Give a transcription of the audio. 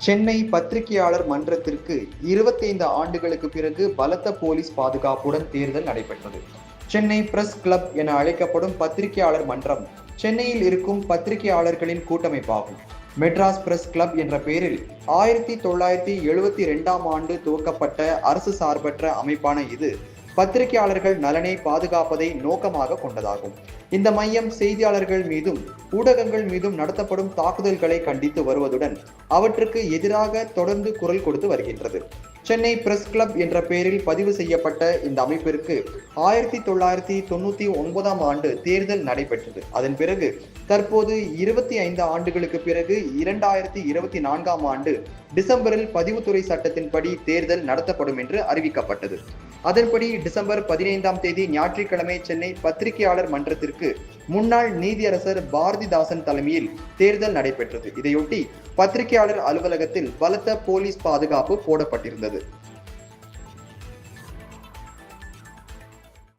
சென்னை பத்திரிகையாளர் மன்றத்திற்கு 25 ஆண்டுகளுக்கு பிறகு பலத்த போலீஸ் பாதுகாப்புடன் தேர்தல் நடைபெற்றது. சென்னை பிரஸ் கிளப் என அழைக்கப்படும் பத்திரிகையாளர் மன்றம் சென்னையில் இருக்கும் பத்திரிகையாளர்களின் கூட்டமைப்பாகும். மெட்ராஸ் பிரஸ் கிளப் என்ற பெயரில் 1972ஆம் ஆண்டு துவக்கப்பட்ட அரசு சார்பற்ற அமைப்பான இது பத்திரிகையாளர்கள் நலனை பாதுகாப்பதை நோக்கமாக கொண்டதாகும். இந்த மையம் செய்தியாளர்கள் மீதும் ஊடகங்கள் மீதும் நடத்தப்படும் தாக்குதல்களை கண்டித்து வருவதுடன் அவற்றுக்கு எதிராக தொடர்ந்து குரல் கொடுத்து வருகின்றது. சென்னை பிரஸ் கிளப் என்ற பெயரில் பதிவு செய்யப்பட்ட இந்த அமைப்பிற்கு 1999ஆம் ஆண்டு தேர்தல் நடைபெற்றது. அதன் பிறகு தற்போது 25 ஆண்டுகளுக்கு பிறகு 2024ஆம் ஆண்டு டிசம்பரில் பதிவுத்துறை சட்டத்தின்படி தேர்தல் நடத்தப்படும் என்று அறிவிக்கப்பட்டது. அதன்படி டிசம்பர் 15ஆம் தேதி ஞாயிற்றுக்கிழமை சென்னை பத்திரிகையாளர் மன்றத்திற்கு முன்னாள் நீதியரசர் பாரதிதாசன் தலைமையில் தேர்தல் நடைபெற்றது. இதையொட்டி பத்திரிகையாளர் அலுவலகத்தில் பலத்த போலீஸ் பாதுகாப்பு போடப்பட்டிருந்தது.